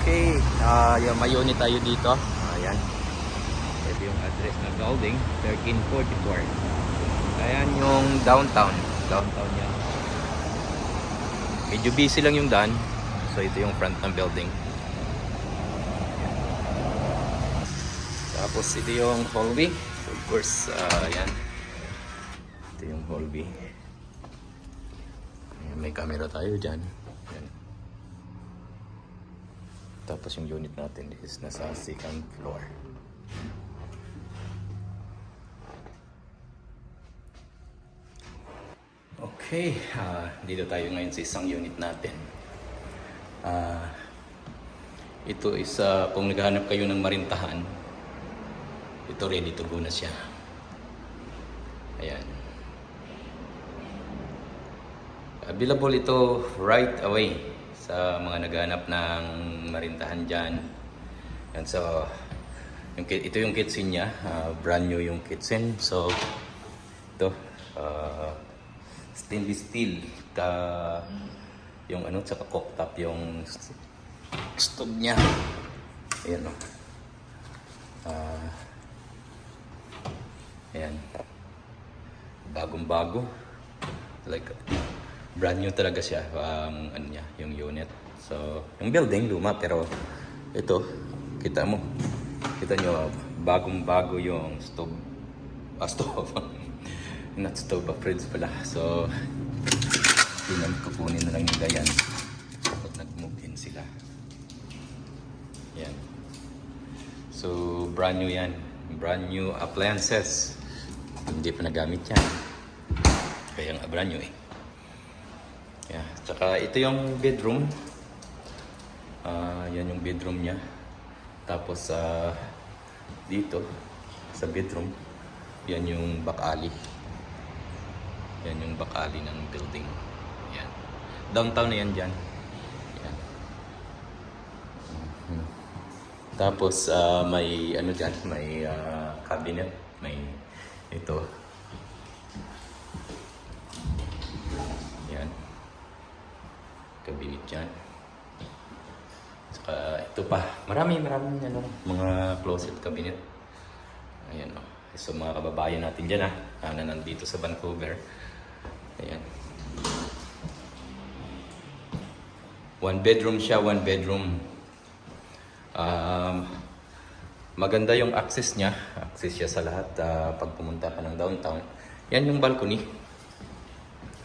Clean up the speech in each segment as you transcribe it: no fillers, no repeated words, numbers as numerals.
Okay, yung may unit tayo dito. Ayan. Ito yung address ng building, 1344. Ayan yung downtown. Downtown yan. Medyo busy lang yung daan. So ito yung front ng building. Ayan. Tapos ito yung hallway. Of course, ayan. Ito yung hallway. Ayan, may camera tayo dyan. Ayan. Tapos yung unit natin is nasa second floor. Okay, dito tayo ngayon sa isang unit natin. Ito is kung naghahanap kayo ng marintahan, ito ready to go na siya. Ayan. Available ito right away sa mga naghahanap ng marintahan dyan. And so, ito yung kitchen niya. Brand new yung kitchen. So, ito. Stainless steel. Yung ano, tsaka cooktop yung stove niya. Ayan o. Ayan. Bagong-bago. Like, brand new talaga siya, ano niya, yung unit. So, yung building, luma, pero ito, kita mo. Kita nyo, bagong-bago yung stove. Stove. Not stove, fridge pala. So, kukunin na lang nila yan kapag nag-move in sila. Yan. So, brand new yan. Brand new appliances. Hindi pa nagamit yan. Kaya nga brand new eh. Yeah. Tsaka ito yung bedroom. Yan yung bedroom niya. Tapos dito sa bedroom, yan yung back alley. Yan yung back alley ng building. Yan. Downtown na yan dyan. Yan. Tapos may ano dyan, may cabinet, may ito. Yan. Cabinet dyan. Saka ito pa. Maraming ano, mga closet cabinet. Ayan o. So mga kababayan natin dyan na nandito sa Vancouver. Ayan. One bedroom siya, one bedroom. Maganda yung access niya. Access siya sa lahat pag pumunta ka ng downtown. Yan yung balcony.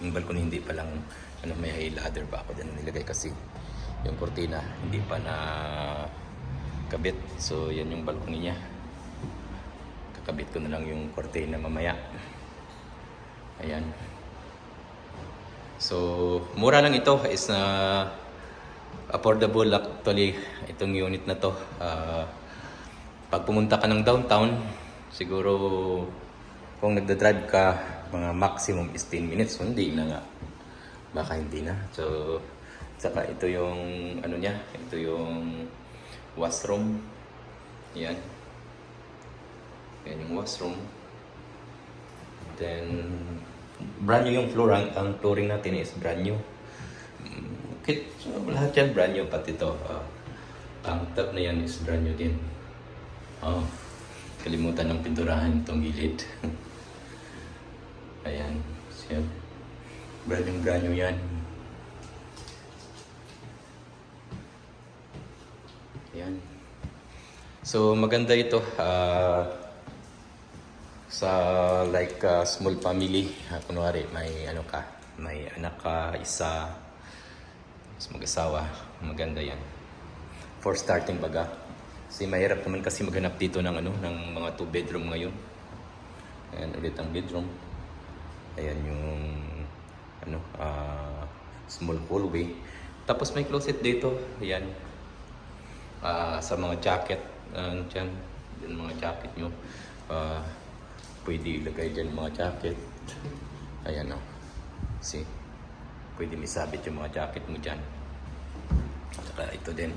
Yung balcony hindi pa lang ano, may ladder pa ako dyan nilagay kasi yung kortina hindi pa na kabit. So yan yung balcony niya. Kakabit ko na lang yung kortina mamaya. Ayan. So mura lang ito, is na affordable actually itong unit na to. Pag pumunta ka ng downtown, siguro kung nagda-drive ka mga maximum is 10 minutes, hindi na nga. Baka hindi na. So, saka ito yung ano niya, ito yung washroom. Yan. Yan yung washroom. Then, brand new yung floor. Ang flooring natin is brand new. So, lahat yan brand new, pati ito. Ang top na yan is brand new din. Kalimutan ng pinturahan itong gilid. Ayan. So, brand new yan. Ayan. So maganda ito sa like small family. Kunwari may ano ka, may anak ka, isa, mag-asawa. Maganda yan. For starting baga. Kasi mahirap naman kasi maghanap dito ng ano, ng mga 2 bedroom ngayon. Ayan ulit ang bedroom. Ayan yung ano, small hallway. Tapos may closet dito. Ayan. Sa mga jacket dyan, yung mga jacket nyo, pwede ilagay dyan mga jacket. Ayan o. See? Pwede misabit yung mga jacket mo dyan. Saka ito din.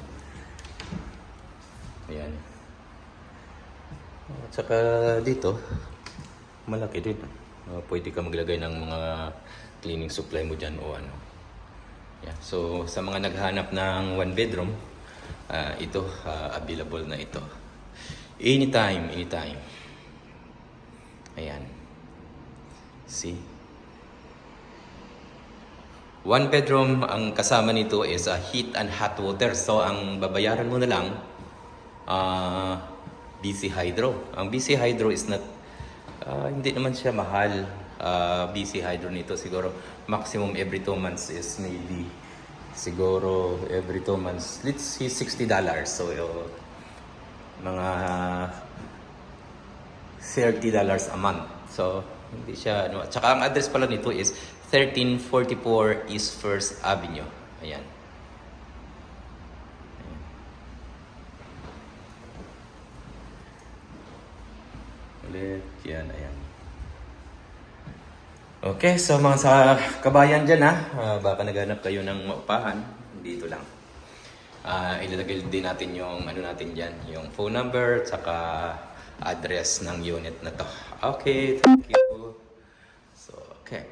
Ayan. At saka dito, malaki din. Pwede ka maglagay ng mga cleaning supply mo dyan o ano. Yeah. So sa mga naghanap ng 1 bedroom, ito, available na ito. Anytime, anytime. Ayan. See? One bedroom, ang kasama nito is heat and hot water. So, ang babayaran mo na lang, BC Hydro. Ang BC Hydro is not, hindi naman siya mahal. BC Hydro nito siguro maximum every 2 months is maybe siguro every 2 months. Let's see, $60. So, mga $30 a month. So, hindi siya, ano. Tsaka ang address pala nito is 1344 East First Avenue. Ayan. Ayan. Ulit. Yan, ayan. Okay, so mga sa kabayan dyan baka naghanap kayo ng maupahan, dito lang. Ilalagay din natin yung ano natin dyan, yung phone number, tsaka address ng unit na to. Okay, thank you. So, okay.